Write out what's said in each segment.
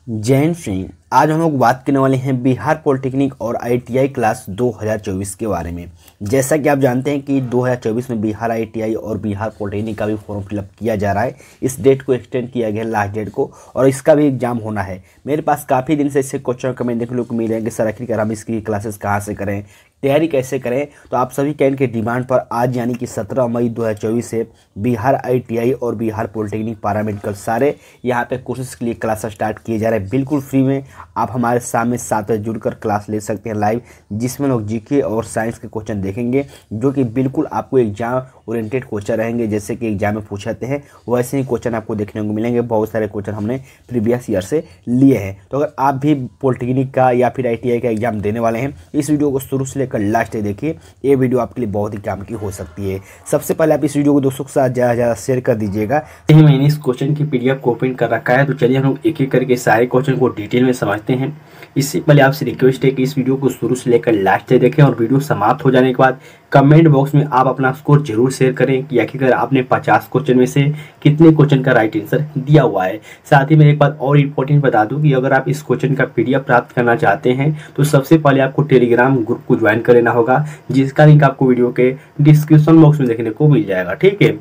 जैन सिंह। आज हम लोग बात करने वाले हैं बिहार पॉलिटेक्निक और आईटीआई क्लास 2024 के बारे में। जैसा कि आप जानते हैं कि 2024 में बिहार आईटीआई और बिहार पॉलिटेक्निक का भी फॉर्म फिलअप किया जा रहा है। इस डेट को एक्सटेंड किया गया है, लास्ट डेट को, और इसका भी एग्जाम होना है। मेरे पास काफ़ी दिन से इससे क्वेश्चन कमेंट देखने को मिले हैं कि सर आखिरकार हम इसकी क्लासेस कहाँ से करें, तैयारी कैसे करें। तो आप सभी कैंडिडेट के डिमांड पर आज यानी कि 17 मई 2024 से बिहार आईटीआई और बिहार पॉलिटेक्निक पैरामेडिकल सारे यहाँ पे कोर्सेज के लिए क्लास स्टार्ट किए जा रहे हैं बिल्कुल फ्री में। आप हमारे सामने 7 बजे जुड़कर क्लास ले सकते हैं लाइव, जिसमें लोग जीके और साइंस के क्वेश्चन देखेंगे जो कि बिल्कुल आपको एग्जाम ओरिएंटेड क्वेश्चन रहेंगे। जैसे कि एग्जाम में पूछाते हैं वैसे ही क्वेश्चन आपको देखने को मिलेंगे। बहुत सारे क्वेश्चन हमने प्रीवियस ईयर से लिए हैं। तो अगर आप भी पॉलिटेक्निक का या फिर आईटीआई का एग्जाम देने वाले हैं, इस वीडियो को शुरू से लेकर लास्ट तक देखिए। ये वीडियो आपके लिए बहुत ही काम की हो सकती है। सबसे पहले आप इस वीडियो को दोस्तों के साथ ज़्यादा शेयर कर दीजिएगा। मैंने इस क्वेश्चन की पीडीएफ को ओपन कर रखा है, तो चलिए हम लोग एक एक करके सारे क्वेश्चन को डिटेल में समझते हैं। इससे पहले आपसे रिक्वेस्ट है कि इस वीडियो को शुरू से लेकर लास्ट तक देखें और वीडियो समाप्त हो जाने के बाद कमेंट बॉक्स में आप अपना स्कोर जरूर शेयर करें कि आखिरकार आपने 50 क्वेश्चन में से कितने क्वेश्चन का राइट आंसर दिया हुआ है। साथ ही मैं एक बात और इम्पोर्टेंट बता दूं कि अगर आप इस क्वेश्चन का पीडीएफ प्राप्त करना चाहते हैं तो सबसे पहले आपको टेलीग्राम ग्रुप को ज्वाइन कर लेना होगा, जिसका लिंक आपको वीडियो के डिस्क्रिप्शन बॉक्स में देखने को मिल जाएगा। ठीक है,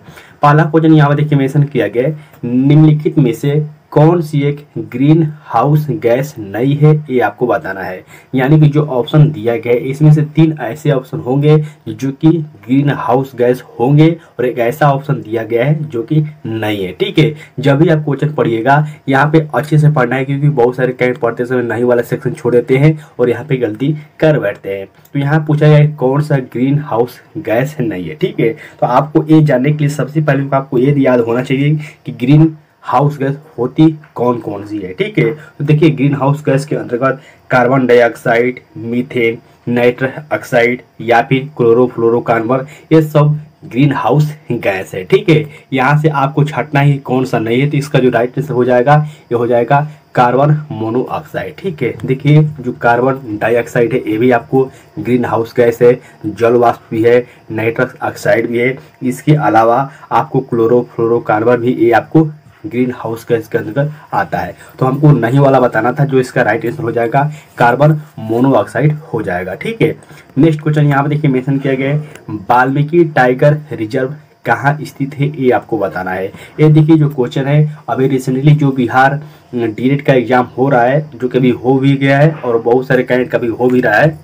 पहला क्वेश्चन यहाँ पर देखिए मेंशन किया गया है, निम्नलिखित में से कौन सी एक ग्रीन हाउस गैस नहीं है, ये आपको बताना है। यानी कि जो ऑप्शन दिया गया है इसमें से 3 ऐसे ऑप्शन होंगे जो कि ग्रीन हाउस गैस होंगे और एक ऐसा ऑप्शन दिया गया है जो कि नहीं है। ठीक है, जब भी आप क्वेश्चन पढ़िएगा यहाँ पे अच्छे से पढ़ना है, क्योंकि बहुत सारे कैंडिडेट पढ़ते समय नहीं वाला सेक्शन छोड़ देते हैं और यहाँ पे गलती कर बैठते हैं। तो यहाँ पूछा गया है कौन सा ग्रीन हाउस गैस नहीं है। ठीक है, तो आपको ये जानने के लिए सबसे पहले आपको ये याद होना चाहिए कि ग्रीन हाउस गैस होती कौन कौन सी है। ठीक है, तो देखिए ग्रीन हाउस गैस के अंतर्गत carbon dioxide, methane, nitrous oxide या फिर क्लोरोफ्लोरोकार्बन, ये सब ग्रीन हाउस गैस है। ठीक है, यहाँ से आपको छांटना ही कौन सा नहीं है, तो इसका जो राइट आंसर हो जाएगा ये हो जाएगा कार्बन मोनोऑक्साइड। ठीक है, देखिए जो कार्बन डाइऑक्साइड है ये भी आपको ग्रीन हाउस गैस है, जल वाष्प भी है, नाइट्रस ऑक्साइड भी है। इसके अलावा आपको क्लोरोफ्लोरोकार्बन भी ये आपको ग्रीन हाउस गैस के अंतर्गत आता है। तो हमको नहीं वाला बताना था, जो इसका राइट आंसर हो जाएगा कार्बन मोनोऑक्साइड हो जाएगा। ठीक है, नेक्स्ट क्वेश्चन यहाँ पे देखिए मेंशन किया गया है, वाल्मीकि टाइगर रिजर्व कहाँ स्थित है, ये आपको बताना है। ये देखिए जो क्वेश्चन है, अभी रिसेंटली जो बिहार डीएलएड का एग्जाम हो रहा है, जो कभी हो भी गया है और बहुत सारे कैंडिडेट का भी हो भी रहा है।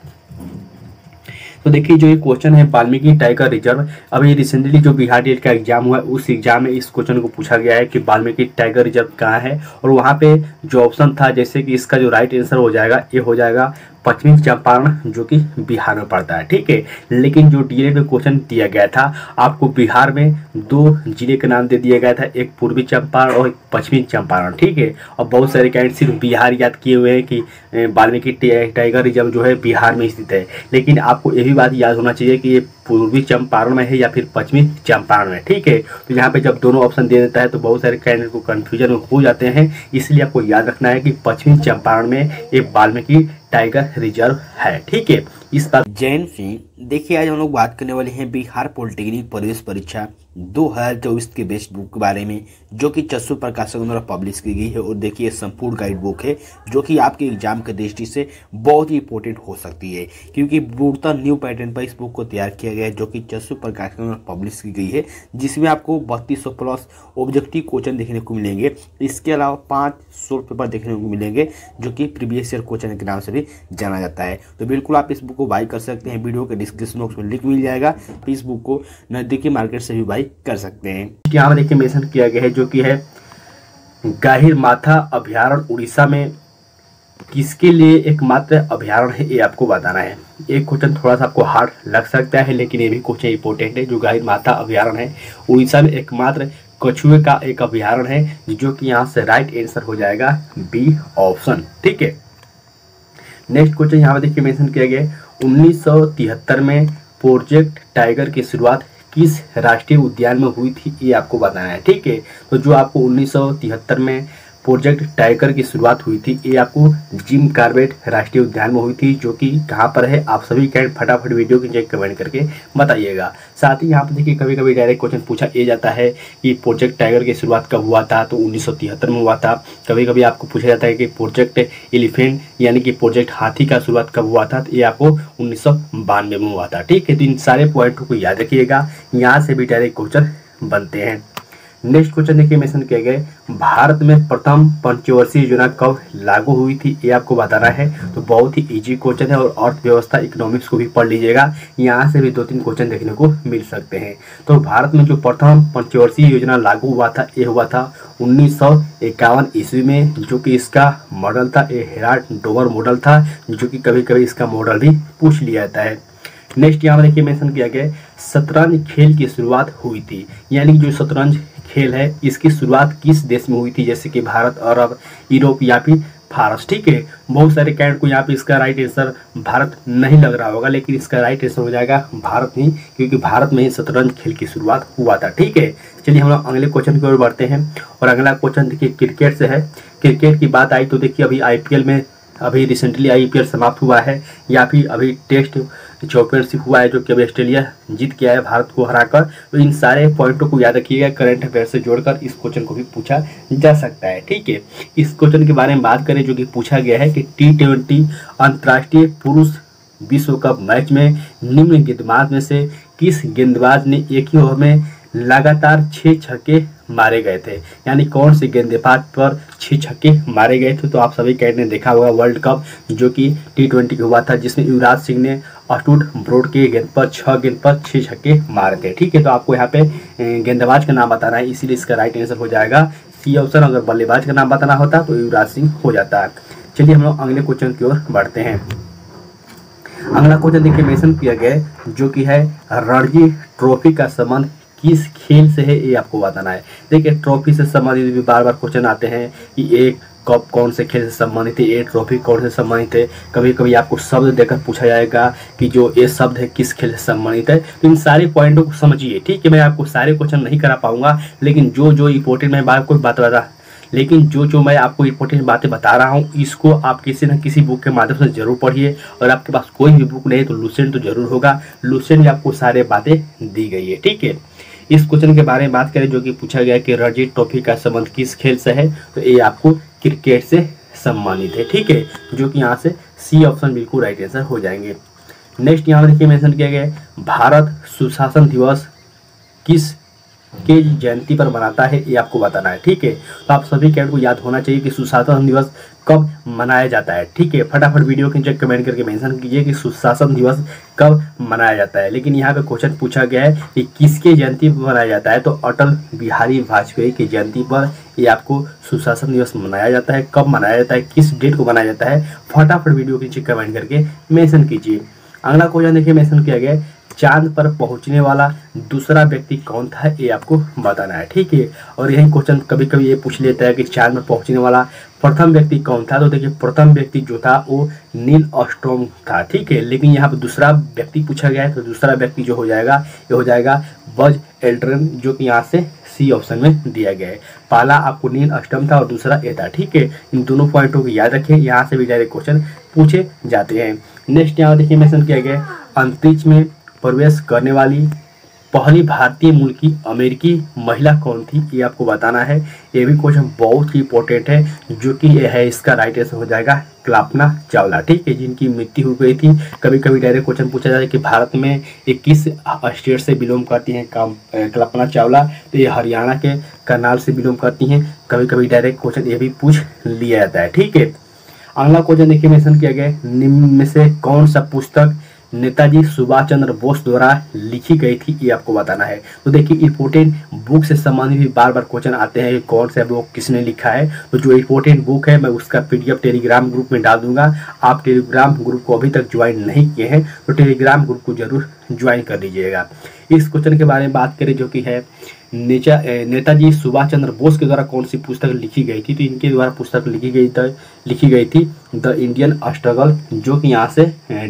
तो देखिए जो ये क्वेश्चन है वाल्मीकि टाइगर रिजर्व, अभी रिसेंटली जो बिहार डीएलएड का एग्जाम हुआ है उस एग्जाम में इस क्वेश्चन को पूछा गया है कि वाल्मीकि टाइगर रिजर्व कहाँ है, और वहाँ पे जो ऑप्शन था, जैसे कि इसका जो राइट आंसर हो जाएगा ये हो जाएगा पश्चिमी चंपारण, जो कि बिहार में पड़ता है। ठीक है, लेकिन जो डीएलएड में क्वेश्चन दिया गया था आपको बिहार में 2 जिले के नाम दे दिया गया था, एक पूर्वी चंपारण और एक पश्चिमी चंपारण। ठीक है, और बहुत सारे कैंडिडेट सिर्फ बिहार याद किए हुए हैं कि वाल्मीकि टाइगर रिजर्व जो है बिहार में स्थित है, लेकिन आपको ये भी बात याद होना चाहिए कि ये पूर्वी चंपारण में है या फिर पश्चिमी चंपारण में। ठीक है, तो यहाँ पे जब दोनों ऑप्शन दे देता है तो बहुत सारे कैंडिडेट को कंफ्यूजन हो जाते हैं, इसलिए आपको याद रखना है कि पश्चिमी चंपारण में ये वाल्मीकि टाइगर रिजर्व है। ठीक है, इस बात जैन सिंह। देखिए आज हम लोग बात करने वाले हैं बिहार पॉलिटेक्निक प्रवेश परीक्षा 2024 के बेस्ट बुक के बारे में, जो कि चस्सू प्रकाशक द्वारा पब्लिश की गई है। और देखिए संपूर्ण गाइड बुक है जो कि आपके एग्जाम के दृष्टि से बहुत ही इंपॉर्टेंट हो सकती है, क्योंकि पूर्णतः न्यू पैटर्न पर इस बुक को तैयार किया गया है, जो कि चस्सू प्रकाशक द्वारा पब्लिश की गई है, जिसमें आपको 3200 प्लस ऑब्जेक्टिव क्वेश्चन देखने को मिलेंगे। इसके अलावा 5 शॉर्ट पेपर देखने को मिलेंगे, जो कि प्रीवियस ईयर क्वेश्चन के नाम से भी जाना जाता है। तो बिल्कुल आप इस बुक को बाई कर सकते हैं, वीडियो के डिस्क्रिप्शन बॉक्स में लिंक मिल जाएगा। इस बुक को नजदीकी मार्केट से भी बाई कर सकते हैं। यहाँ पर देखिए मेंशन किया गया है, जो कि है गाहिरमाथा अभयारण्य उड़ीसा में किसके लिए एकमात्र अभयारण्य है, ये आपको बताना है। एक क्वेश्चन थोड़ा सा आपको हार्ड लग सकता है, लेकिन ये भी क्वेश्चन इंपॉर्टेंट है। जो गाहिरमाथा अभयारण्य है उड़ीसा में एकमात्र कछुए का एक अभयारण्य है, जो कि यहाँ से राइट आंसर हो जाएगा बी ऑप्शन। ठीक है, नेक्स्ट क्वेश्चन यहाँ पर देखिए मेंशन किया गया है, 1973 में प्रोजेक्ट टाइगर की शुरुआत किस राष्ट्रीय उद्यान में हुई थी, ये आपको बताना है। ठीक है, तो जो आपको 1973 में प्रोजेक्ट टाइगर की शुरुआत हुई थी, ये आपको जिम कॉर्बेट राष्ट्रीय उद्यान में हुई थी, जो कि कहाँ पर है आप सभी कैंड फटाफट वीडियो की चेक कमेंट करके बताइएगा। साथ ही यहाँ पर देखिए कभी कभी डायरेक्ट क्वेश्चन पूछा ये जाता है कि प्रोजेक्ट टाइगर की शुरुआत कब हुआ था, तो 1973 में हुआ था। कभी कभी आपको पूछा जाता है कि प्रोजेक्ट एलिफेंट यानी कि प्रोजेक्ट हाथी का शुरुआत कब हुआ था, तो ये आपको 1992 में हुआ था। ठीक है, तो इन सारे पॉइंटों को याद रखिएगा, यहाँ से भी डायरेक्ट क्वेश्चन बनते हैं। नेक्स्ट क्वेश्चन देखिए मेंशन किया गया भारत में प्रथम पंचवर्षीय योजना कब लागू हुई थी, ये आपको बताना है। तो बहुत ही इजी क्वेश्चन है और अर्थव्यवस्था इकोनॉमिक्स को भी पढ़ लीजिएगा, यहाँ से भी 2-3 क्वेश्चन देखने को मिल सकते हैं। तो भारत में जो प्रथम पंचवर्षीय योजना लागू हुआ था, ये हुआ था 1951 ईस्वी में, जो कि इसका मॉडल था ये हेराल्ड डोवर मॉडल था, जो कि कभी कभी इसका मॉडल भी पूछ लिया जाता है। नेक्स्ट यहाँ देखिए मेंशन किया गया शतरंज खेल की शुरुआत हुई थी, यानी जो शतरंज खेल है इसकी शुरुआत किस देश में हुई थी, जैसे कि भारत, अरब, यूरोप या फिर फारस। ठीक है, बहुत सारे कैंड को यहाँ पे इसका राइट आंसर भारत नहीं लग रहा होगा, लेकिन इसका राइट आंसर हो जाएगा भारत ही, क्योंकि भारत में ही शतरंज खेल की शुरुआत हुआ था। ठीक है, चलिए हम लोग अगले क्वेश्चन की ओर बढ़ते हैं और अगला क्वेश्चन देखिए क्रिकेट से है। क्रिकेट की बात आई तो देखिए अभी आईपीएल में अभी रिसेंटली आईपीएल समाप्त हुआ है, या फिर अभी टेस्ट चैंपियनशिप हुआ है, जो कि अभी ऑस्ट्रेलिया जीत के आया भारत को हराकर। तो इन सारे पॉइंटों को याद रखिएगा, करंट अफेयर से जोड़कर इस क्वेश्चन को भी पूछा जा सकता है। ठीक है, इस क्वेश्चन के बारे में बात करें जो कि पूछा गया है कि T20 अंतर्राष्ट्रीय पुरुष विश्व कप मैच में निम्न गेंदबाज में से किस गेंदबाज ने एक ही ओवर में लगातार 6 छक्के मारे गए थे, यानी कौन से गेंदबाज पर 6 छक्के मारे गए थे। तो आप सभी कैड ने देखा होगा वर्ल्ड कप जो कि T20 हुआ था, जिसमें युवराज सिंह ने स्टूड ब्रॉड के गेंद पर 6 छक्के मारे थे। ठीक है, तो आपको यहाँ पे गेंदबाज का नाम बताना है, इसीलिए इसका राइट आंसर हो जाएगा सी ऑप्शन। अगर बल्लेबाज का नाम बताना होता तो युवराज सिंह हो जाता है। चलिए हम लोग अगले क्वेश्चन की ओर बढ़ते हैं। अगला क्वेश्चन देखिए मेंशन किया गया जो कि है रणजी ट्रॉफी का संबंध किस खेल से है, ये आपको बताना है। देखिए ट्रॉफी से संबंधित भी बार बार क्वेश्चन आते हैं कि एक कप कौन से खेल से संबंधित है, ये ट्रॉफी कौन से संबंधित है। कभी कभी आपको शब्द देकर पूछा जाएगा कि जो ये शब्द है किस खेल से संबंधित है। तो इन सारे पॉइंटों को समझिए। ठीक है, मैं आपको सारे क्वेश्चन नहीं करा पाऊंगा, लेकिन जो इंपॉर्टेंट मैं आपको बात बता लेकिन जो मैं आपको इंपॉर्टेंट बातें बता रहा हूँ, इसको आप किसी न किसी बुक के माध्यम से जरूर पढ़िए। और आपके पास कोई भी बुक नहीं तो लुसेंट तो जरूर होगा, लुसेंट में आपको सारे बातें दी गई है। ठीक है, इस क्वेश्चन के बारे में बात करें जो कि पूछा गया कि रणजी ट्रॉफी का संबंध किस खेल से है, तो ये आपको क्रिकेट से संबंधित है। ठीक है, जो कि यहाँ से सी ऑप्शन बिल्कुल राइट आंसर हो जाएंगे। नेक्स्ट यहाँ देखिए मेंशन किया गया भारत सुशासन दिवस किस के जयंती पर मनाता है, ये आपको बताना है। ठीक है, तो आप सभी कैड को याद होना चाहिए कि सुशासन दिवस कब मनाया जाता है। ठीक है, फटाफट वीडियो के नीचे कमेंट करके मेंशन कीजिए कि सुशासन दिवस कब मनाया जाता है। लेकिन यहाँ पे क्वेश्चन पूछा गया है कि किसके जयंती पर मनाया जाता है, तो अटल बिहारी वाजपेयी की जयंती पर ये आपको सुशासन दिवस मनाया जाता है। कब मनाया जाता है, किस डेट को मनाया जाता है, फटाफट वीडियो के नीचे कमेंट करके मेंशन कीजिए। अगला क्वेश्चन देखिए मेंशन किया गया चांद पर पहुंचने वाला दूसरा व्यक्ति कौन था, ये आपको बताना है। ठीक है, और यही क्वेश्चन कभी कभी ये पूछ लेता है कि चांद पर पहुंचने वाला प्रथम व्यक्ति कौन था, तो देखिए प्रथम व्यक्ति जो था वो नील आर्मस्ट्रांग था। ठीक है, लेकिन यहाँ पर दूसरा व्यक्ति पूछा गया है, तो दूसरा व्यक्ति जो हो जाएगा ये हो जाएगा बज एल्ड्रिन, जो कि यहाँ से सी ऑप्शन में दिया गया है। पहला आपको नील आर्मस्ट्रांग था और दूसरा ये था। ठीक है, इन दोनों पॉइंटों को याद रखें, यहाँ से भी डायरेक्ट क्वेश्चन पूछे जाते हैं। नेक्स्ट यहाँ देखिए मेंशन किया गया अंतरिक्ष में प्रवेश करने वाली पहली भारतीय मूल की अमेरिकी महिला कौन थी, ये आपको बताना है। ये भी क्वेश्चन बहुत ही इंपॉर्टेंट है, जो कि ये है इसका राइट आंसर हो जाएगा कल्पना चावला। ठीक है, जिनकी मृत्यु हो गई थी। कभी कभी डायरेक्ट क्वेश्चन पूछा जाता है कि भारत में ये किस स्टेट से बिलोंग करती हैं कल्पना चावला, तो ये हरियाणा के करनाल से बिलोंग करती हैं। कभी कभी डायरेक्ट क्वेश्चन ये भी पूछ लिया जाता है। ठीक है, अगला क्वेश्चन देखिए मेंशन किया गया निम्न में से कौन सा पुस्तक नेताजी सुभाष चंद्र बोस द्वारा लिखी गई थी, ये आपको बताना है। तो देखिए इंपॉर्टेंट बुक से संबंधित भी बार बार क्वेश्चन आते हैं, कौन सा बुक किसने लिखा है। तो जो इंपॉर्टेंट बुक है मैं उसका पीडीएफ टेलीग्राम ग्रुप में डाल दूंगा। आप टेलीग्राम ग्रुप को अभी तक ज्वाइन नहीं किए हैं तो टेलीग्राम ग्रुप को जरूर ज्वाइन कर लीजिएगा। इस क्वेश्चन के बारे में बात करें जो कि है नेताजी सुभाष चंद्र बोस के द्वारा कौन सी पुस्तक लिखी गई थी, तो इनके द्वारा पुस्तक लिखी गई थी द इंडियन स्ट्रगल, जो कि यहाँ से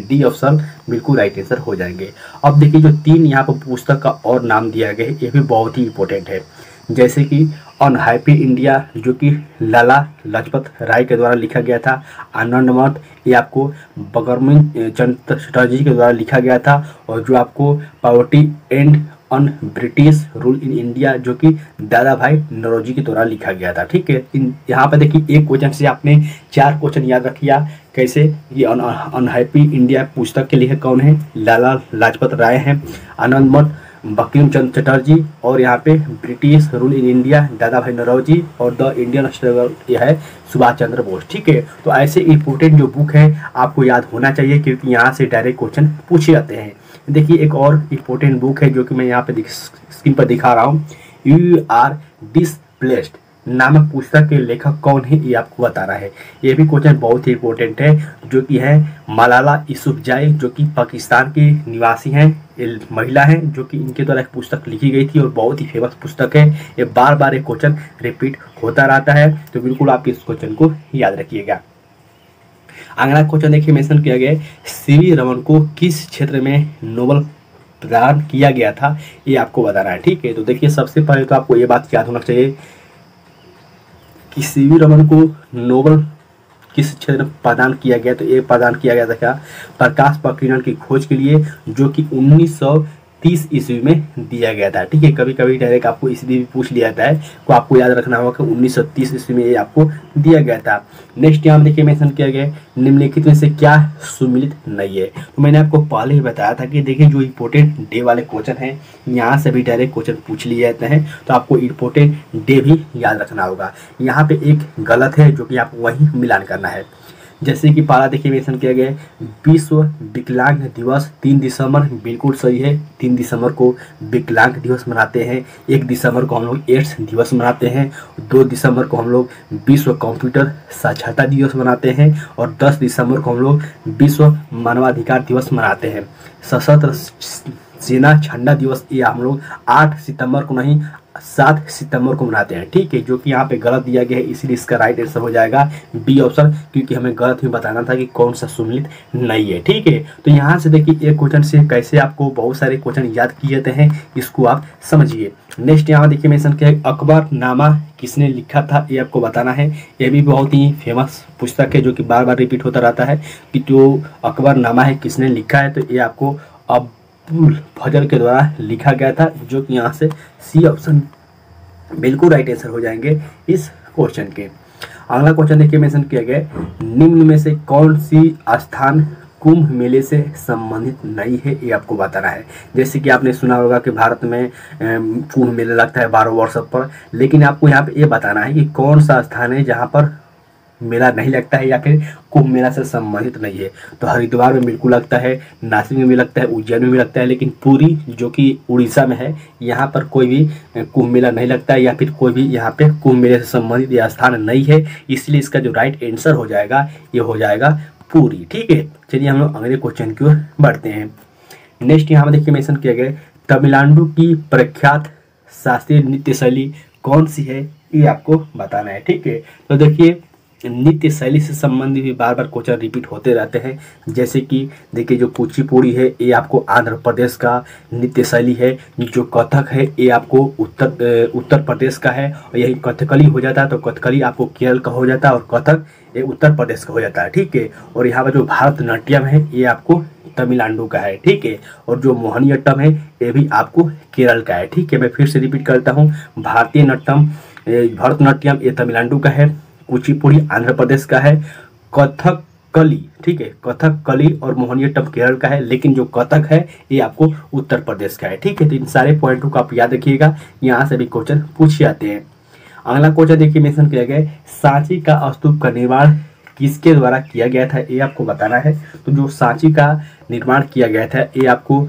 डी ऑप्शन बिल्कुल राइट आंसर हो जाएंगे। अब देखिए जो 3 यहाँ पर पुस्तक का और नाम दिया गया है ये भी बहुत ही इंपॉर्टेंट है। जैसे कि अनहैप्पी इंडिया जो कि लाला लाजपत राय के द्वारा लिखा गया था। आनंद मठ ये आपको बगरमी चंद्र चटर्जी के द्वारा लिखा गया था। और जो आपको poverty and on British rule in India जो कि दादा भाई नौरोजी के द्वारा लिखा गया था। ठीक है, यहाँ पर देखिए एक क्वेश्चन से आपने 4 क्वेश्चन याद रखिया। कैसे? ये अनहैप्पी इंडिया पुस्तक के लेखक कौन है? लाला लाजपत राय हैं। आनंद मठ बंकिम चंद्र चटर्जी। और यहाँ पे ब्रिटिश रूल इन इंडिया दादा भाई नौरोजी। और द इंडियन स्ट्रगल ये है सुभाष चंद्र बोस। ठीक है, तो ऐसे इंपोर्टेंट जो बुक है आपको याद होना चाहिए क्योंकि यहाँ से डायरेक्ट क्वेश्चन पूछे जाते हैं। देखिए एक और इम्पोर्टेंट बुक है जो कि मैं यहाँ पे स्क्रीन पर दिखा रहा हूँ। यू आर डिसप्लेस्ड नामक पुस्तक के लेखक कौन है ये आपको बताना है। ये भी क्वेश्चन बहुत ही इम्पोर्टेंट है जो कि है मलाला यूसुफजई जो कि पाकिस्तान की निवासी हैं, महिला हैं, जो कि इनके द्वारा एक पुस्तक लिखी गई थी और बहुत ही फेमस पुस्तक है। ये बार बार एक क्वेश्चन रिपीट होता रहता है, तो बिल्कुल आप इस क्वेश्चन को याद रखिएगा। अगला क्वेश्चन देखिए मेंशन किया गया है, सीवी रमन को किस क्षेत्र में नोबेल प्रदान किया गया था ये आपको बताना है। ठीक है, तो देखिए सबसे पहले तो आपको ये बात याद होना चाहिए कि सीवी रमन को नोबेल किस क्षेत्र में प्रदान किया गया। तो ये प्रदान किया गया था क्या? प्रकाश प्रकीर्णन की खोज के लिए जो कि 1930 ईस्वी में दिया गया था। ठीक है, कभी कभी डायरेक्ट आपको ईस्वी भी पूछ लिया जाता है, तो आपको याद रखना होगा कि 1930 ईस्वी में ये आपको दिया गया था। नेक्स्ट यहाँ देखिए मेंशन किया गया निम्नलिखित में से क्या सुमिलित नहीं है। तो मैंने आपको पहले ही बताया था कि देखिए जो इम्पोर्टेंट डे वाले क्वेश्चन हैं यहाँ से भी डायरेक्ट क्वेश्चन पूछ लिए जाते हैं, तो आपको इम्पोर्टेंट डे भी याद रखना होगा। यहाँ पे एक गलत है जो कि आपको वहीं मिलान करना है। जैसे कि पहला देखिए मेंशन किया गया है विश्व विकलांग दिवस 3 दिसंबर, बिल्कुल सही है। 3 दिसंबर को विकलांग दिवस मनाते हैं। 1 दिसंबर को हम लोग एड्स दिवस मनाते हैं। 2 दिसंबर को हम लोग विश्व कंप्यूटर साक्षरता दिवस मनाते हैं। और 10 दिसंबर को हम लोग विश्व मानवाधिकार दिवस मनाते हैं। सशस्त्र सेना झंडा दिवस ये हम लोग 8 सितंबर को नहीं 7 सितंबर को मनाते हैं। ठीक है, जो कि यहाँ पे गलत दिया गया है, इसलिए इसका राइट आंसर हो जाएगा बी ऑप्शन, क्योंकि हमें गलत ही बताना था कि कौन सा सुमिलित नहीं है। ठीक है, तो यहाँ से देखिए एक क्वेश्चन से कैसे आपको बहुत सारे क्वेश्चन याद किए जाते हैं, इसको आप समझिए। नेक्स्ट यहाँ देखिए मेंशन किया है अकबरनामा किसने लिखा था ये आपको बताना है। ये भी बहुत ही फेमस पुस्तक है जो कि बार बार रिपीट होता रहता है कि जो अकबरनामा है किसने लिखा है। तो ये आपको अब्दुल फजल के द्वारा लिखा गया था, जो कि यहाँ से सी ऑप्शन बिल्कुल राइट आंसर हो जाएंगे इस क्वेश्चन के। अगला क्वेश्चन देखिए मेंशन किया गया निम्न में से कौन सी स्थान कुंभ मेले से संबंधित नहीं है ये आपको बताना है। जैसे कि आपने सुना होगा कि भारत में कुंभ मेला लगता है 12 वर्ष पर, लेकिन आपको यहाँ पे ये बताना है कि कौन सा स्थान है जहाँ पर मेला नहीं लगता है या फिर कुंभ मेला से संबंधित नहीं है। तो हरिद्वार में बिल्कुल लगता है, नासिक में भी लगता है, उज्जैन में भी लगता है, लेकिन पुरी जो कि उड़ीसा में है यहाँ पर कोई भी कुंभ मेला नहीं लगता है या फिर कोई भी यहाँ पे कुंभ मेले से संबंधित यह स्थान नहीं है। इसलिए इसका जो राइट आंसर हो जाएगा ये हो जाएगा पुरी। ठीक है, चलिए हम लोग अगले क्वेश्चन की ओर बढ़ते हैं। नेक्स्ट यहाँ देखिए मेंशन किया गया तमिलनाडु की प्रख्यात शास्त्रीय नृत्य शैली कौन सी है ये आपको बताना है। ठीक है, तो देखिए नृत्य शैली से संबंधित भी बार बार क्वेश्चन रिपीट होते रहते हैं। जैसे कि देखिए जो कुचिपुड़ी है ये आपको आंध्र प्रदेश का नृत्य शैली है। जो कथक है ये आपको उत्तर प्रदेश का है। और यही कथकली हो जाता है तो कथकली आपको केरल का हो जाता है और कथक ये उत्तर प्रदेश का हो जाता है। ठीक है, और यहाँ पर जो भारतनाट्यम है ये आपको तमिलनाडु का है। ठीक है, और जो मोहिनीअट्टम है ये भी आपको केरल का है। ठीक है, मैं फिर से रिपीट करता हूँ, भारतनाट्यम ये तमिलनाडु का है, कुचिपुड़ी आंध्र प्रदेश का है, कथकली ठीक है कथकली और मोहिनीअट्टम केरल का है, लेकिन जो कथक है ये आपको उत्तर प्रदेश का है। ठीक है, तो इन सारे पॉइंटों को आप याद रखिएगा, यहाँ से भी क्वेश्चन पूछे जाते हैं। अगला क्वेश्चन देखिए मेंशन किया गया है सांची का स्तूप का निर्माण किसके द्वारा किया गया था ये आपको बताना है। तो जो सांची का निर्माण किया गया था ये आपको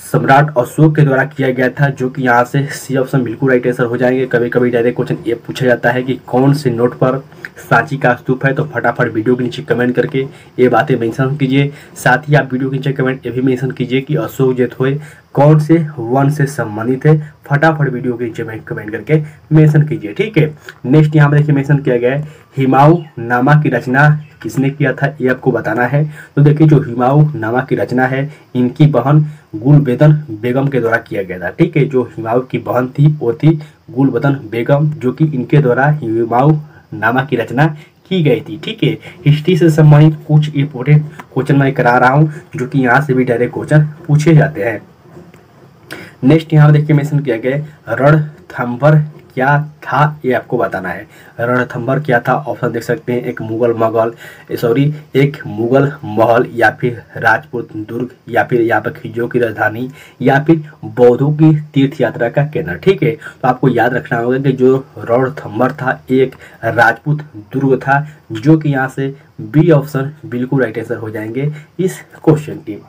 सम्राट अशोक के द्वारा किया गया था, जो कि यहाँ से सी ऑप्शन बिल्कुल राइट आंसर हो जाएंगे। कभी कभी डायरेक्ट क्वेश्चन ये पूछा जाता है कि कौन से नोट पर सांची का स्तूप है, तो फटाफट वीडियो के नीचे कमेंट करके ये बातें मेंशन कीजिए। साथ ही आप वीडियो के नीचे कमेंट ये भी मेंशन कीजिए कि अशोक जेठोय कौन से वन से संबंधित है, फटाफट वीडियो के नीचे कमेंट करके मेंशन कीजिए। ठीक है, नेक्स्ट यहाँ पर देखिए मेंशन किया गया है हिमाऊ नामा की रचना किसने किया था ये आपको बताना है। तो देखिए जो हिमाऊ नामा की रचना है इनकी बहन गुलबेदन बेगम के द्वारा किया गया था। ठीक है, जो हिमाऊ की बहन थी वो थी गुलबदन बेगम, जो कि इनके द्वारा हुमायूं नामा की रचना की गई थी। ठीक है, हिस्ट्री से संबंधित कुछ इंपोर्टेंट क्वेश्चन मैं करा रहा हूँ जो कि यहाँ से भी डायरेक्ट क्वेश्चन पूछे जाते हैं। नेक्स्ट यहाँ देखिए मेंशन किया गया रणथंभौर क्या था, ये आपको बताना है। रणथंभौर क्या था, ऑप्शन देख सकते हैं, एक मुगल महल या फिर राजपूत दुर्ग या फिर यहाँ पर खिजों की राजधानी या फिर बौद्धों की तीर्थ यात्रा का केंद्र। ठीक है, तो आपको याद रखना होगा कि जो रणथंभौर था एक राजपूत दुर्ग था, जो कि यहाँ से बी ऑप्शन बिल्कुल राइट आंसर हो जाएंगे इस क्वेश्चन की।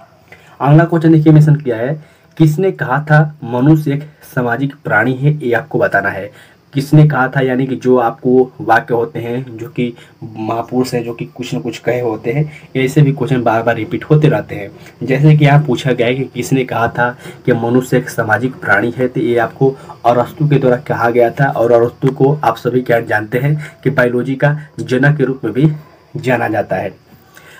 अगला क्वेश्चन देखिए मेंशन किया है, किसने कहा था मनुष्य एक सामाजिक प्राणी है, ये आपको बताना है। किसने कहा था, यानी कि जो आपको वाक्य होते हैं जो कि महापुरुष हैं जो कि कुछ न कुछ कहे होते हैं, ऐसे भी क्वेश्चन बार बार रिपीट होते रहते हैं। जैसे कि यहाँ पूछा गया है कि किसने कहा था कि मनुष्य एक सामाजिक प्राणी है, तो ये आपको अरस्तु के द्वारा कहा गया था। और अरस्तु को आप सभी क्या जानते हैं कि बायोलॉजी का जनक के रूप में भी जाना जाता है।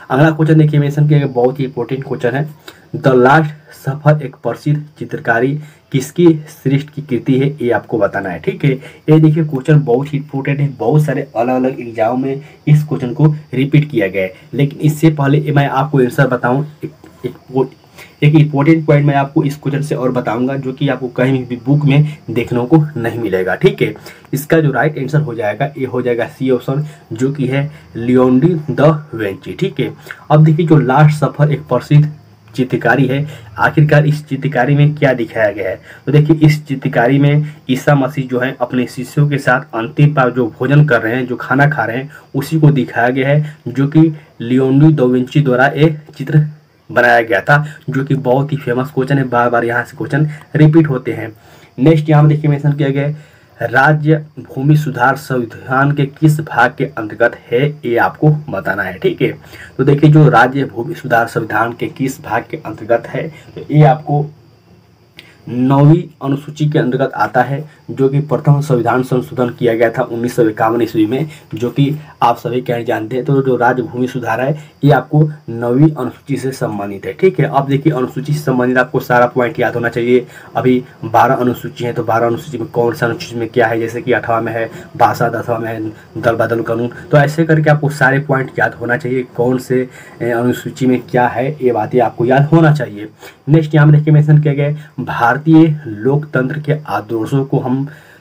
अगला क्वेश्चन देखिए मेंशन किया गया, बहुत ही इंपॉर्टेंट क्वेश्चन है। द लास्ट सफर एक प्रसिद्ध चित्रकारी किसकी सृष्टि की कृति है, ये आपको बताना है। ठीक है, ये देखिए क्वेश्चन बहुत ही इंपॉर्टेंट है, बहुत सारे अलग अलग एग्जाम में इस क्वेश्चन को रिपीट किया गया है। लेकिन इससे पहले मैं आपको आंसर बताऊं, एक इंपॉर्टेंट पॉइंट मैं आपको इस क्वेश्चन से और बताऊंगा जो कि आपको कहीं भी बुक में देखने को नहीं मिलेगा। ठीक है, इसका जो राइट आंसर हो जाएगा ये हो जाएगा सी ऑप्शन, जो कि है लियोनार्डो दा विंची। ठीक है, अब देखिए जो लास्ट सफर एक प्रसिद्ध चित्रकारी है, आखिरकार इस चित्रकारी में क्या दिखाया गया है। तो देखिए इस चित्रकारी में ईसा मसीह जो है अपने शिष्यों के साथ अंतिम बार जो भोजन कर रहे हैं, जो खाना खा रहे हैं, उसी को दिखाया गया है, जो कि लियोनार्डो दा विंची द्वारा एक चित्र बनाया गया था, जो कि बहुत ही फेमस क्वेश्चन है, बार बार यहाँ से क्वेश्चन रिपीट होते हैं। नेक्स्ट यहाँ देखिए मेंशन किया गया है, राज्य भूमि सुधार संविधान के किस भाग के अंतर्गत है, ये आपको बताना है। ठीक है, तो देखिए जो राज्य भूमि सुधार संविधान के किस भाग के अंतर्गत है, तो ये आपको 9वीं अनुसूची के अंतर्गत आता है, जो कि प्रथम संविधान संशोधन किया गया था 1951 ईस्वी में, जो कि आप सभी क्या जानते हैं। तो जो राज्य भूमि सुधार है ये आपको 9वीं अनुसूची से संबंधित है। ठीक है, अब देखिए अनुसूची से संबंधित आपको सारा पॉइंट याद होना चाहिए। अभी 12 अनुसूची है, तो 12 अनुसूची में कौन सा अनुसूची में क्या है, जैसे कि 8वां में है भाषा, 10वां में है दल बदल कानून, तो ऐसे करके आपको सारे पॉइंट याद होना चाहिए, कौन से अनुसूची में क्या है, ये बातें आपको याद होना चाहिए। नेक्स्ट यहाँ में देखिए मेंशन किया गया है, भारतीय लोकतंत्र के आदर्शों को हम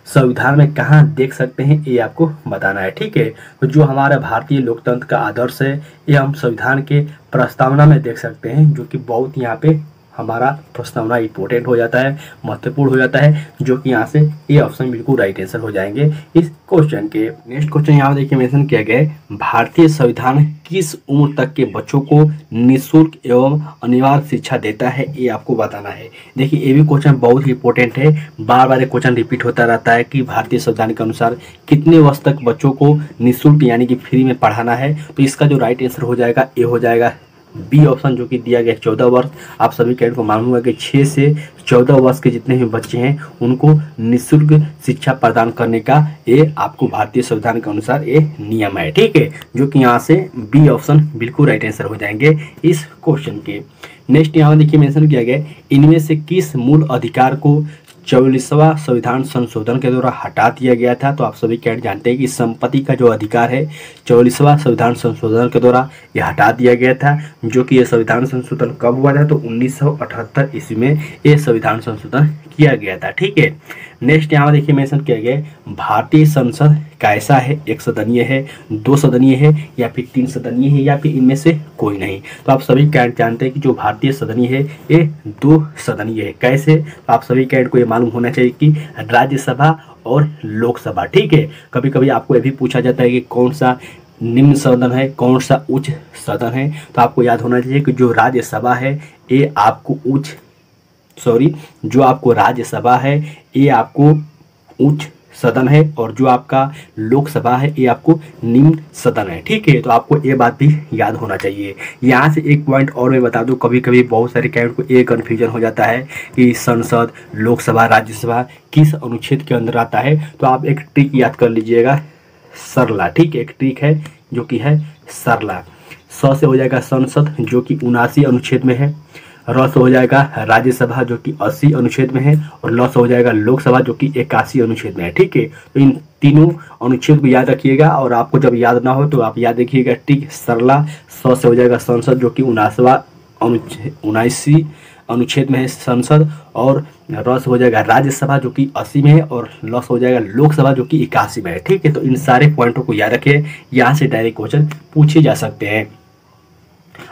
संविधान में कहाँ देख सकते हैं, ये आपको बताना है। ठीक है, तो जो हमारा भारतीय लोकतंत्र का आदर्श है ये हम संविधान के प्रस्तावना में देख सकते हैं, जो कि बहुत यहाँ पे हमारा प्रस्तावना इंपॉर्टेंट हो जाता है, महत्वपूर्ण हो जाता है, जो कि यहाँ से ये ऑप्शन बिल्कुल राइट आंसर हो जाएंगे इस क्वेश्चन के। नेक्स्ट क्वेश्चन यहाँ देखिए मेंशन किया गया है, भारतीय संविधान किस उम्र तक के बच्चों को निःशुल्क एवं अनिवार्य शिक्षा देता है, ये आपको बताना है। देखिए ये भी क्वेश्चन बहुत ही इंपॉर्टेंट है, बार बार क्वेश्चन रिपीट होता रहता है कि भारतीय संविधान के अनुसार कितने वर्ष तक बच्चों को निःशुल्क यानी कि फ्री में पढ़ाना है। तो इसका जो राइट आंसर हो जाएगा ये हो जाएगा बी ऑप्शन, जो कि दिया गया 14 वर्ष। आप सभी कैडेट को मालूम होगा कि 6 से 14 वर्ष के जितने भी बच्चे हैं उनको निःशुल्क शिक्षा प्रदान करने का ये आपको भारतीय संविधान के अनुसार ये नियम है। ठीक है, जो कि यहाँ से बी ऑप्शन बिल्कुल राइट आंसर हो जाएंगे इस क्वेश्चन के। नेक्स्ट यहाँ देखिए मेंशन किया गया, इनमें से किस मूल अधिकार को 44वां संविधान संशोधन के द्वारा हटा दिया गया था। तो आप सभी कैड जानते हैं कि संपत्ति का जो अधिकार है 44वां संविधान संशोधन के द्वारा ये हटा दिया गया था, जो कि ये संविधान संशोधन कब हुआ था, तो 1978 ईस्वी में ये संविधान संशोधन किया गया था। ठीक है, नेक्स्ट यहाँ देखिए मेंशन किया गया, भारतीय संसद कैसा है, एक सदनीय है, 2 सदनीय है या फिर 3 सदनीय है या फिर इनमें से कोई नहीं। तो आप सभी कैड जानते हैं कि जो भारतीय सदनीय है ये 2 सदनीय है। कैसे, तो आप सभी कैड को ये मालूम होना चाहिए कि राज्यसभा और लोकसभा। ठीक है, कभी कभी आपको ये भी पूछा जाता है कि कौन सा निम्न सदन है, कौन सा उच्च सदन है। तो आपको याद होना चाहिए कि जो राज्यसभा है ये आपको जो आपको राज्यसभा है ये आपको उच्च सदन है, और जो आपका लोकसभा है ये आपको निम्न सदन है। ठीक है, तो आपको ये बात भी याद होना चाहिए। यहाँ से एक पॉइंट और मैं बता दूं, कभी कभी बहुत सारे कैडेट को ये कन्फ्यूजन हो जाता है कि संसद, लोकसभा, राज्यसभा किस अनुच्छेद के अंदर आता है। तो आप एक ट्रिक याद कर लीजिएगा, सरला। ठीक है, एक ट्रिक है जो कि है सरला। स से हो जाएगा संसद, जो कि 79 अनुच्छेद में है। रस हो जाएगा राज्यसभा जो कि 80 अनुच्छेद में है, और लस हो जाएगा लोकसभा जो कि 81 अनुच्छेद में है। ठीक है, तो इन तीनों अनुच्छेद को याद रखिएगा, और आपको जब याद ना हो तो आप याद रखिएगा। ठीक, सरला स से हो जाएगा संसद जो कि 79 अनुच्छेद में है संसद, और रस हो जाएगा राज्यसभा जो कि 80 में है, और लस हो जाएगा लोकसभा जो कि 81 में है। ठीक है, तो इन सारे पॉइंटों को याद रखिए, यहाँ से डायरेक्ट क्वेश्चन पूछे जा सकते हैं।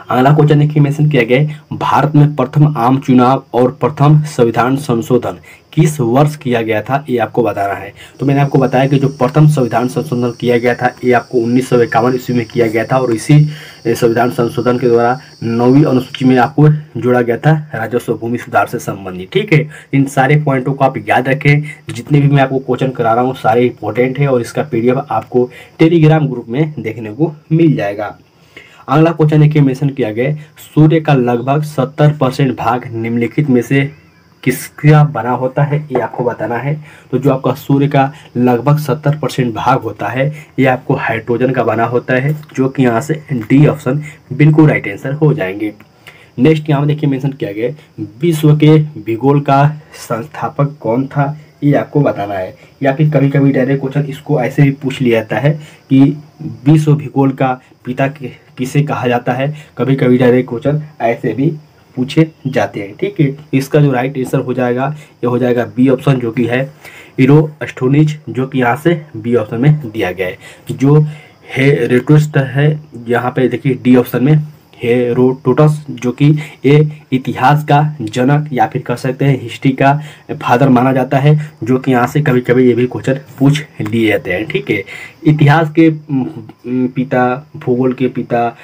अगला क्वेश्चन देखिए मेंशन किया गया है, भारत में प्रथम आम चुनाव और प्रथम संविधान संशोधन किस वर्ष किया गया था, ये आपको बताना है। तो मैंने आपको बताया कि जो प्रथम संविधान संशोधन किया गया था ये आपको 1951 ईस्वी में किया गया था, और इसी संविधान संशोधन के द्वारा 9वीं अनुसूची में आपको जोड़ा गया था राजस्व भूमि सुधार से संबंधित। ठीक है, इन सारे पॉइंटों को आप याद रखें। जितने भी मैं आपको क्वेश्चन करा रहा हूँ सारे इंपॉर्टेंट है, और इसका PDF आपको टेलीग्राम ग्रुप में देखने को मिल जाएगा। अगला क्वेश्चन देखिए मेंशन किया गया, सूर्य का लगभग 70% भाग निम्नलिखित में से किसका बना होता है, ये आपको बताना है। तो जो आपका सूर्य का लगभग 70% भाग होता है ये आपको हाइड्रोजन का बना होता है, जो कि यहाँ से डी ऑप्शन बिल्कुल राइट आंसर हो जाएंगे। नेक्स्ट यहाँ देखिए मेंशन किया गया, विश्व के भूगोल का संस्थापक कौन था, ये आपको बताना है। या फिर कभी कभी डायरेक्ट क्वेश्चन इसको ऐसे भी पूछ लिया जाता है कि विश्व भूगोल का पिता किसे कहा जाता है, कभी कभी डायरेक्ट क्वेश्चन ऐसे भी पूछे जाते हैं। ठीक है, इसका जो राइट आंसर हो जाएगा ये हो जाएगा बी ऑप्शन जो कि है इरोस्टोनिज, जो कि यहाँ से बी ऑप्शन में दिया गया है। जो हेरोडोटस है यहाँ पे देखिए डी ऑप्शन में हेरोडोटस, जो कि ये इतिहास का जनक या फिर कह सकते हैं हिस्ट्री का फादर माना जाता है, जो कि यहाँ से कभी कभी ये भी क्वेश्चन पूछ लिए जाते हैं। ठीक है, इतिहास के पिता, भूगोल के पिता,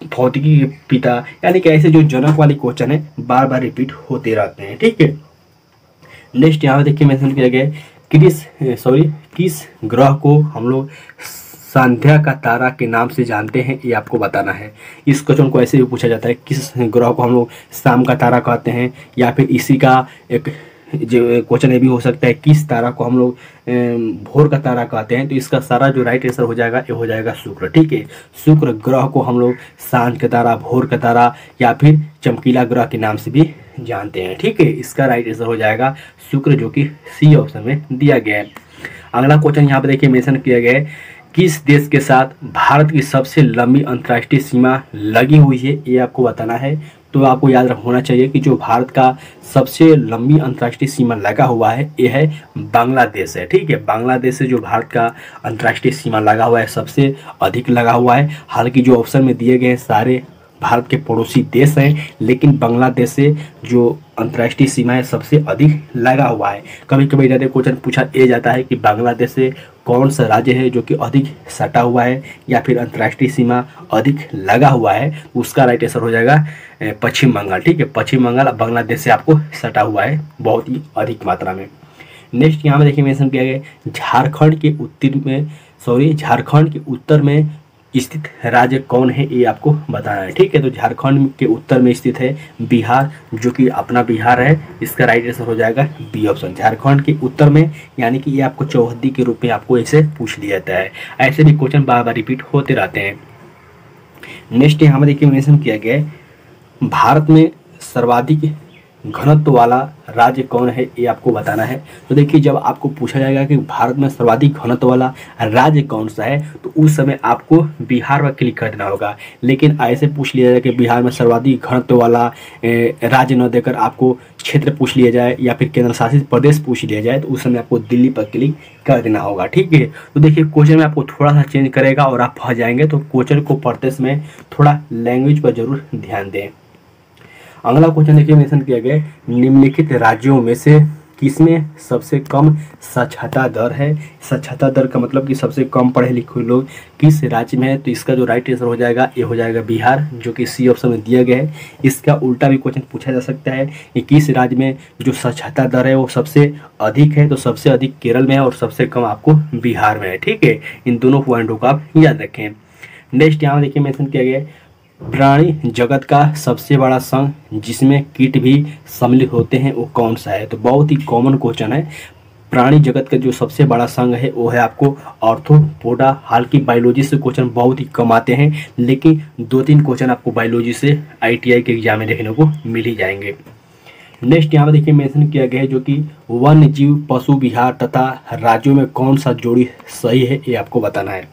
भौतिकी के पिता, यानी कि ऐसे जो जनक वाले क्वेश्चन है बार बार रिपीट होते रहते हैं। ठीक है, नेक्स्ट यहाँ पे देखिए मेंशन किया गया किस ग्रह को हम लोग संध्या का तारा के नाम से जानते हैं, ये आपको बताना है। इस क्वेश्चन को ऐसे भी पूछा जाता है, किस ग्रह को हम लोग शाम का तारा कहते हैं, या फिर इसी का एक जो क्वेश्चन ये भी हो सकता है किस तारा को हम लोग भोर का तारा कहते हैं। तो इसका सारा जो राइट आंसर हो जाएगा ये हो जाएगा शुक्र। ठीक है, शुक्र ग्रह को हम लोग सांझ का तारा, भोर का तारा या फिर चमकीला ग्रह के नाम से भी जानते हैं। ठीक है, इसका राइट आंसर हो जाएगा शुक्र, जो कि सी ऑप्शन में दिया गया है। अगला क्वेश्चन यहाँ पे देखिए मेंशन किया गया है, किस देश के साथ भारत की सबसे लंबी अंतर्राष्ट्रीय सीमा लगी हुई है, ये आपको बताना है। तो आपको याद होना चाहिए कि जो भारत का सबसे लंबी अंतर्राष्ट्रीय सीमा लगा हुआ है ये है बांग्लादेश है। ठीक है, बांग्लादेश से जो भारत का अंतर्राष्ट्रीय सीमा लगा हुआ है सबसे अधिक लगा हुआ है। हालांकि जो ऑप्शन में दिए गए हैं सारे भारत के पड़ोसी देश हैं, लेकिन बांग्लादेश से जो अंतर्राष्ट्रीय सीमा है सबसे अधिक लगा हुआ है। कभी कभी डायरेक्ट क्वेश्चन पूछा ये जाता है कि बांग्लादेश से कौन सा राज्य है जो कि अधिक सटा हुआ है या फिर अंतर्राष्ट्रीय सीमा अधिक लगा हुआ है, उसका राइट आंसर हो जाएगा पश्चिम बंगाल। ठीक है, पश्चिम बंगाल बांग्लादेश से आपको सटा हुआ है बहुत ही अधिक मात्रा में। नेक्स्ट यहाँ में देखिए मेंशन किया गया, झारखंड के उत्तर में स्थित राज्य कौन है, ये आपको बताना है। ठीक है, तो झारखंड के उत्तर में स्थित है बिहार, जो कि अपना बिहार है। इसका राइट आंसर हो जाएगा बी ऑप्शन, झारखंड के उत्तर में, यानी कि ये आपको चौहद्दी के रूप में आपको ऐसे पूछ लिया जाता है। ऐसे भी क्वेश्चन बार बार रिपीट होते रहते हैं। नेक्स्ट यहाँ में देखिए मेंशन किया गया है, भारत में सर्वाधिक घनत्व वाला राज्य कौन है, ये आपको बताना है। तो देखिए जब आपको पूछा जाएगा कि भारत में सर्वाधिक घनत्व वाला राज्य कौन सा है, तो उस समय आपको बिहार पर क्लिक कर देना होगा। लेकिन ऐसे पूछ लिया जाए कि बिहार में सर्वाधिक घनत्व वाला राज्य न देकर आपको क्षेत्र पूछ लिया जाए या फिर केंद्र शासित प्रदेश पूछ लिया जाए, तो उस समय आपको दिल्ली पर क्लिक कर देना होगा। ठीक है, तो देखिए क्वेश्चन में आपको थोड़ा सा चेंज करेगा और आप फंस जाएंगे, तो क्वेश्चन को पढ़ते समय थोड़ा लैंग्वेज पर जरूर ध्यान दें। अगला क्वेश्चन देखिए मेंशन किया गया, निम्नलिखित राज्यों में से किसमें सबसे कम साक्षरता दर है। साक्षरता दर का मतलब कि सबसे कम पढ़े लिखे लोग किस राज्य में है, तो इसका जो राइट आंसर हो जाएगा ये हो जाएगा बिहार, जो कि सी ऑप्शन में दिया गया है। इसका उल्टा भी क्वेश्चन पूछा जा सकता है कि किस राज्य में जो साक्षरता दर है वो सबसे अधिक है, तो सबसे अधिक केरल में है और सबसे कम आपको बिहार में है। ठीक है, इन दोनों पॉइंटों को आप याद रखें। नेक्स्ट यहाँ देखिए मेंशन किया गया, प्राणी जगत का सबसे बड़ा संघ जिसमें कीट भी सम्मिलित होते हैं वो कौन सा है। तो बहुत ही कॉमन क्वेश्चन है, प्राणी जगत का जो सबसे बड़ा संघ है वो है आपको ऑर्थोपोडा। हालांकि बायोलॉजी से क्वेश्चन बहुत ही कम आते हैं, लेकिन 2-3 क्वेश्चन आपको बायोलॉजी से ITI के एग्जाम में देखने को मिल ही जाएंगे। नेक्स्ट यहाँ पर देखिए मेंशन किया गया है जो कि वन्य जीव पशु विहार तथा राज्यों में कौन सा जोड़ी सही है, ये आपको बताना है।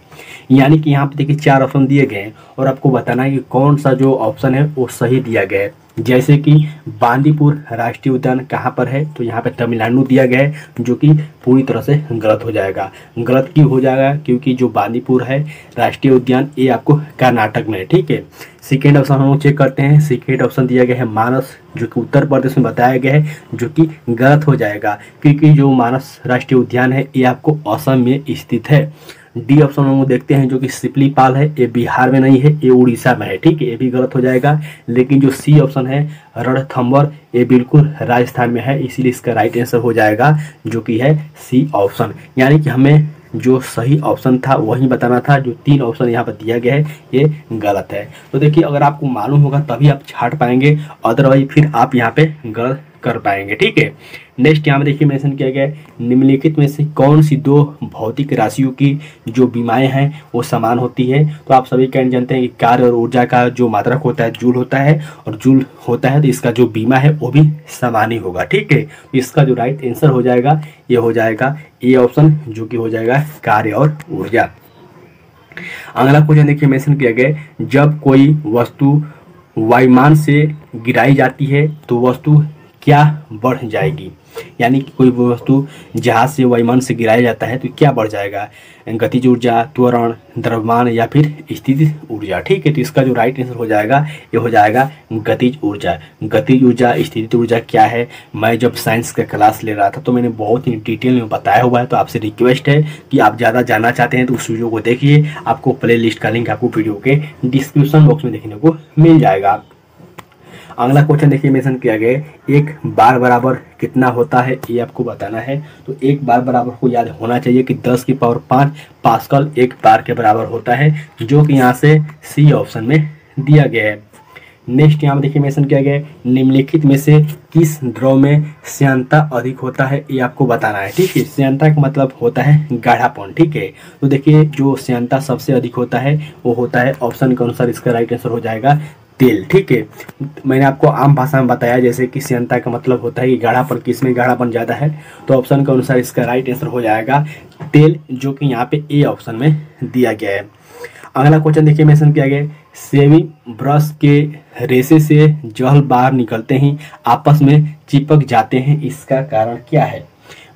यानी कि यहाँ पे देखिए 4 ऑप्शन दिए गए हैं और आपको बताना है कि कौन सा जो ऑप्शन है वो सही दिया गया है। जैसे कि बांदीपुर राष्ट्रीय उद्यान कहाँ पर है, तो यहाँ पे तमिलनाडु दिया गया है, जो कि पूरी तरह से गलत हो जाएगा। गलत क्यों हो जाएगा, क्योंकि जो बांदीपुर है राष्ट्रीय उद्यान ये आपको कर्नाटक में है, ठीक है। सेकेंड ऑप्शन हम लोग चेक करते हैं। सेकेंड ऑप्शन दिया गया है मानस, जो कि उत्तर प्रदेश में बताया गया है, जो कि गलत हो जाएगा, क्योंकि जो मानस राष्ट्रीय उद्यान है ये आपको असम में स्थित है। डी ऑप्शन हम लोग देखते हैं जो कि सिपलीपाल है, ये बिहार में नहीं है, ये उड़ीसा में है, ठीक है, ये भी गलत हो जाएगा। लेकिन जो सी ऑप्शन है रणथंभौर, ये बिल्कुल राजस्थान में है, इसीलिए इसका राइट आंसर हो जाएगा जो कि है सी ऑप्शन। यानी कि हमें जो सही ऑप्शन था वही बताना था, जो 3 ऑप्शन यहाँ पर दिया गया है ये गलत है। तो देखिए अगर आपको मालूम होगा तभी आप छाट पाएंगे, अदरवाइज फिर आप यहाँ पे गलत कर पाएंगे, ठीक है। नेक्स्ट यहाँ में देखिए मेंशन किया गया है निम्नलिखित में से कौन सी 2 भौतिक राशियों की जो बीमाएं हैं वो समान होती है। तो आप सभी कहना जानते हैं कि कार्य और ऊर्जा का जो मात्रक होता है जूल होता है, और जूल होता है तो इसका जो बीमा है वो भी समान ही होगा, ठीक है। तो इसका जो राइट आंसर हो जाएगा ये हो जाएगा ए ऑप्शन, जो कि हो जाएगा कार्य और ऊर्जा। अगला क्वेश्चन देखिए मेंशन किया गया जब कोई वस्तु वायुमान से गिराई जाती है तो वस्तु क्या बढ़ जाएगी। यानी कि कोई वस्तु जहाज से वायुमान से गिराया जाता है तो क्या बढ़ जाएगा, गतिज ऊर्जा, त्वरण, द्रव्यमान या फिर स्थितिज ऊर्जा, ठीक है। तो इसका जो राइट आंसर हो जाएगा ये हो जाएगा गतिज ऊर्जा। गतिज ऊर्जा, स्थितिज ऊर्जा क्या है, मैं जब साइंस का क्लास ले रहा था तो मैंने बहुत ही डिटेल में बताया हुआ है। तो आपसे रिक्वेस्ट है कि आप ज़्यादा जानना चाहते हैं तो उस वीडियो को देखिए, आपको प्ले लिस्ट का लिंक आपको वीडियो के डिस्क्रिप्शन बॉक्स में देखने को मिल जाएगा। अगला क्वेश्चन देखिए मेंशन किया गया एक बार बराबर कितना होता है, ये आपको बताना है। तो एक बार बराबर को याद होना चाहिए कि 10 की पावर 5 पास्कल एक बार के बराबर होता है, जो कि यहाँ से सी ऑप्शन में दिया गया है। नेक्स्ट यहाँ में देखिए मेंशन किया गया निम्नलिखित में से किस द्रव में श्यानता अधिक होता है, ये आपको बताना है, ठीक है। श्यानता का मतलब होता है गाढ़ापन, ठीक है। तो देखिए जो श्यानता सबसे अधिक होता है वो होता है ऑप्शन के अनुसार, इसका राइट आंसर हो जाएगा तेल, ठीक है। मैंने आपको आम भाषा में बताया जैसे कि श्यानता का मतलब होता है कि गाढ़ापन, किसमें गाढ़ापन ज़्यादा है, तो ऑप्शन के अनुसार इसका राइट आंसर हो जाएगा तेल, जो कि यहाँ पे ए ऑप्शन में दिया गया है। अगला क्वेश्चन देखिए मेंशन किया गया शेविंग ब्रश के रेशे से जल बाहर निकलते ही आपस में चिपक जाते हैं, इसका कारण क्या है।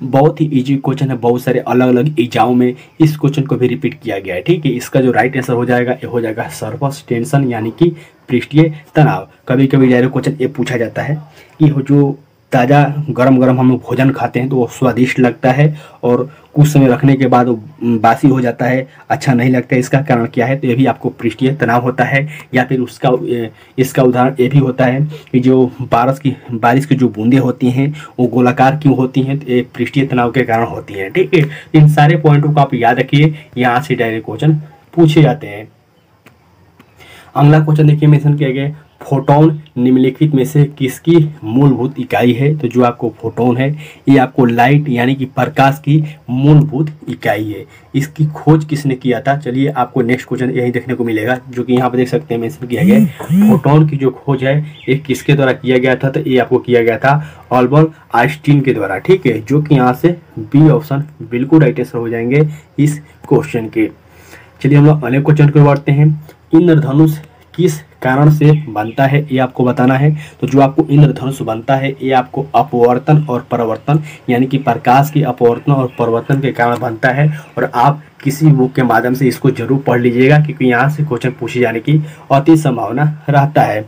बहुत ही इजी क्वेश्चन है, बहुत सारे अलग अलग एग्जाम में इस क्वेश्चन को भी रिपीट किया गया है, ठीक है। इसका जो राइट आंसर हो जाएगा ये हो जाएगा सरफेस टेंशन, यानी कि पृष्ठीय तनाव। कभी कभी डायरेक्ट क्वेश्चन ये पूछा जाता है कि जो ताज़ा गरम गरम हम लोग भोजन खाते हैं तो वो स्वादिष्ट लगता है और कुछ समय रखने के बाद बासी हो जाता है, अच्छा नहीं लगता है, इसका कारण क्या है। तो ये भी आपको पृष्ठीय तनाव होता है, या फिर इसका उदाहरण ये भी होता है कि जो बारिश की जो बूंदें होती हैं वो गोलाकार क्यों होती हैं, तो ये पृष्ठीय तनाव के कारण होती हैं, ठीक है। इन सारे पॉइंटों को आप याद रखिए, यहाँ से डायरेक्ट क्वेश्चन पूछे जाते हैं। अगला क्वेश्चन देखिए मेंशन किया गया फोटोन निम्नलिखित में से किसकी मूलभूत इकाई है। तो जो आपको फोटोन है ये आपको लाइट यानी कि प्रकाश की मूलभूत इकाई है। इसकी खोज किसने किया था, चलिए आपको नेक्स्ट क्वेश्चन यही देखने को मिलेगा, जो कि यहाँ पे देख सकते हैं मेंशन किया गया फोटोन की जो खोज है ये किसके द्वारा किया गया था, तो ये आपको किया गया था अल्बर्ट आइंस्टीन के द्वारा, ठीक है। जो कि यहाँ से बी ऑप्शन बिल्कुल राइट आंसर हो जाएंगे इस क्वेश्चन के। चलिए हम लोग अगले क्वेश्चन को बढ़ते हैं। इंद्रधनुष किस कारण से बनता है, ये आपको बताना है। तो जो आपको इंद्रधनुष बनता है ये आपको अपवर्तन और परावर्तन यानी कि प्रकाश की अपवर्तन और परावर्तन के कारण बनता है, और आप किसी बुक के माध्यम से इसको जरूर पढ़ लीजिएगा, क्योंकि यहाँ से क्वेश्चन पूछे जाने की अति संभावना रहता है।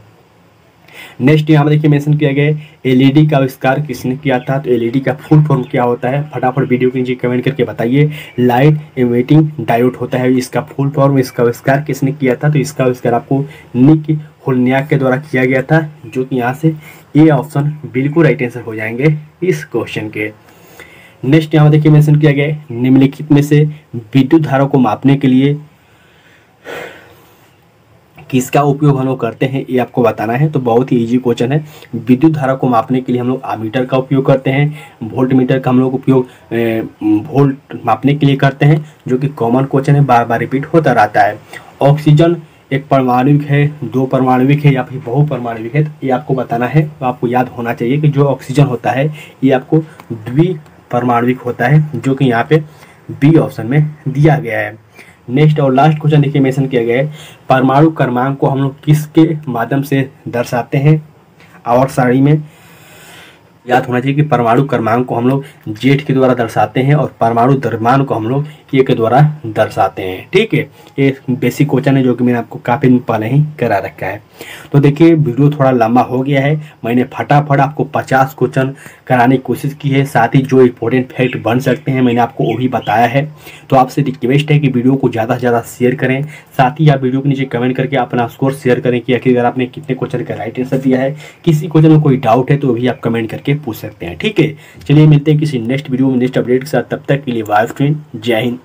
नेक्स्ट यहाँ में देखिए मेंशन किया गया एलईडी का आविष्कार किसने किया था। तो एलईडी का फुल फॉर्म क्या होता है, फटाफट वीडियो के नीचे कमेंट करके बताइए। लाइट इमिटिंग डायोड होता है इसका फुल फॉर्म। इसका आविष्कार किसने किया था, तो इसका आविष्कार आपको निक हुल्नियाक के द्वारा किया गया था, जो कि यहाँ से ए ऑप्शन बिल्कुल राइट आंसर हो जाएंगे इस क्वेश्चन के। नेक्स्ट यहाँ देखिए मेंशन किया गया निम्नलिखित में से विद्युत धारा को मापने के लिए किसका उपयोग हम लोग करते हैं ये आपको बताना है। तो बहुत ही इजी क्वेश्चन है। विद्युत धारा को मापने के लिए हम लोग आमीटर का उपयोग करते हैं, वोल्ट मीटर का हम लोग उपयोग वोल्ट मापने के लिए करते हैं, जो कि कॉमन क्वेश्चन है, बार बार रिपीट होता रहता है। ऑक्सीजन एक परमाणुविक है, दो परमाणुविक है या फिर बहुपरमाणुविक है, तो ये आपको बताना है। तो आपको याद होना चाहिए कि जो ऑक्सीजन होता है ये आपको द्विपरमाणुविक होता है, जो कि यहाँ पे बी ऑप्शन में दिया गया है। नेक्स्ट और लास्ट क्वेश्चन देखिए मेंशन किया गया है, परमाणु क्रमांक को हम लोग किसके माध्यम से दर्शाते हैं। आवर्त सारणी में याद होना चाहिए कि परमाणु क्रमांक को हम लोग जेड के द्वारा दर्शाते हैं और परमाणु द्रव्यमान को हम लोग ए के द्वारा दर्शाते हैं। ठीक है, ये बेसिक क्वेश्चन है जो कि मैंने आपको काफ़ी दिन पहले ही करा रखा है। तो देखिए वीडियो थोड़ा लंबा हो गया है, मैंने फटाफट आपको 50 क्वेश्चन कराने की कोशिश की है, साथ ही जो इंपॉर्टेंट फैक्ट बन सकते हैं मैंने आपको वो भी बताया है। तो आपसे रिक्वेस्ट है कि वीडियो को ज़्यादा से ज़्यादा शेयर करें, साथ ही आप वीडियो के नीचे कमेंट करके अपना स्कोर शेयर करें कि आखिर आपने कितने क्वेश्चन का राइट आंसर दिया है। किसी क्वेश्चन में कोई डाउट है तो भी आप कमेंट करके पूछ सकते हैं। ठीक है, चलिए मिलते हैं किसी नेक्स्ट वीडियो में नेक्स्ट अपडेट के साथ, तब तक के लिए वाइफ ट्रेन, जय हिंद।